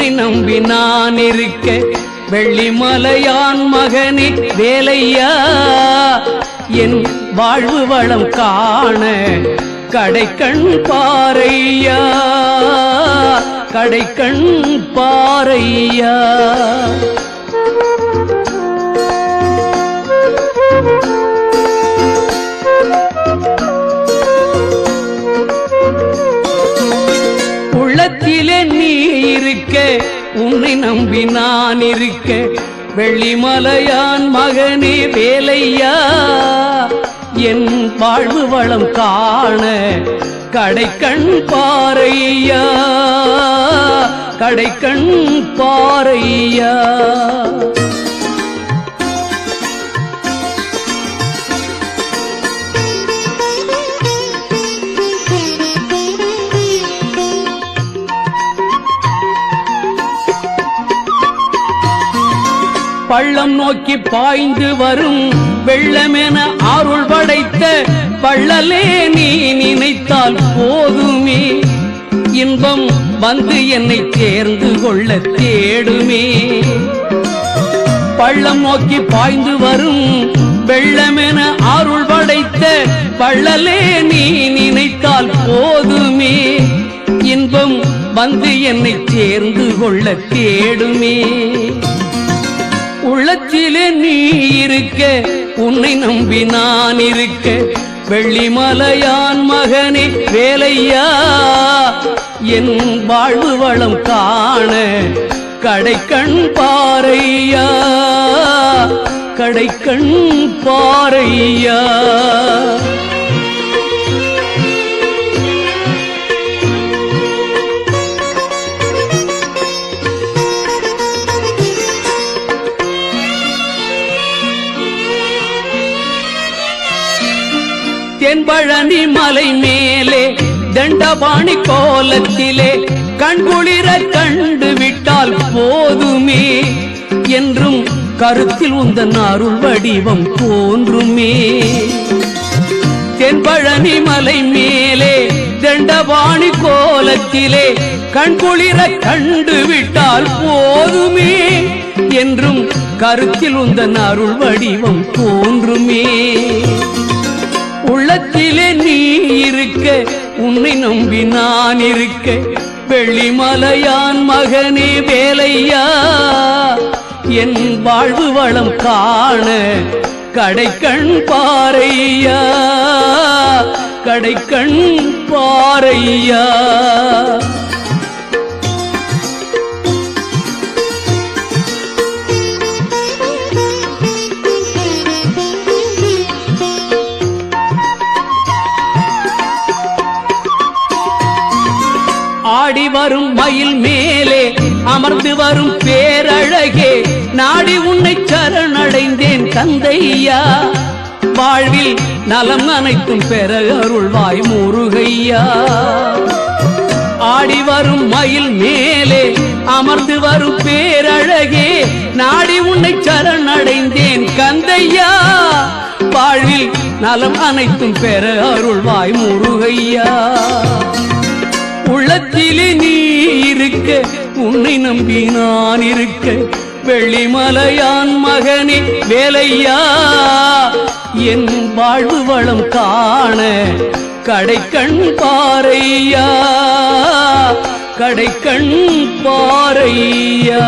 உன்னை நம்பி நான் இருக்க வெள்ளிமலையான் மகனே வேலையா என் வாழ்வு வளம் காண கடைக்கண் பாரையா கடைக்கண் பாரையா உள்ளத்திலே நீ இருக்க உன்னை நம்பி நான் இருக்க வெள்ளிமலையான் மகனே வேலையா என் வாழ்வு வளம் காண கடைக்கண் பாரையா கடைக்கண் பாரையா பள்ளம் நோக்கி பாய்ந்து வரும் வெள்ளமென அருள் படைத்த பள்ளலே நீ நினைத்தால் போதுமே இன்பம் வந்து என்னை தேர்ந்து கொள்ள தேடுமே பள்ளம் நோக்கி பாய்ந்து வரும் வெள்ளமென அருள் படைத்த பள்ளலே நீ நினைத்தால் போதுமே இன்பம் வந்து என்னை தேர்ந்து கொள்ள தேடுமே உள்ளத்திலே நீ இருக்க உன்னை நம்பி நான் இருக்க வெள்ளிமலையான் மகனே வேலையா என் வாழ்வு வளம் காண கடைக்கண் பாரையா கடைக்கண் பாரையா தென்பழனி மலை மேலே தண்டபாணி கோலத்திலே கண்குளிர கண்டு விட்டால் போதுமே என்றும் கருத்தில் உந்தன் அருள் வடிவம் தோன்றுமே தென்பழனி மலை மேலே தண்டபாணி கோலத்திலே கண்குளிர கண்டு விட்டால் போதுமே என்றும் கருத்தில் உந்தன் அருள் வடிவம் தோன்றுமே உள்ளத்திலே நீ இருக்க உன்னை நம்பி நான் இருக்க வெள்ளிமலையான் மகனே வேலையா என் வாழ்வு வளம் காண கடைக்கண் பாரையா கடைக்கண் பாரையா ஆடி வரும் மயில் மேலே அமர்ந்து வரும் பேரழகே நாடி உன்னை சரணடைந்தேன் தந்தையா வாழ்வில் நலம் அனைத்தும் பெற அருள்வாய் முருகையா ஆடி வரும் மயில் மேலே அமர்ந்து வரும் பேரழகே நாடி உன்னை சரணடைந்தேன் கந்தையா வாழ்வில் நலம் அனைத்தும் பெற அருள்வாய் முருகையா உள்ளத்திலே நீ இருக்க உன்னை நம்பி நான் இருக்க வெள்ளிமலையான் மகனே வேலையா என் வாழ்வு வளம் காண கடைக்கண் பாரையா கடைக்கண் பாரையா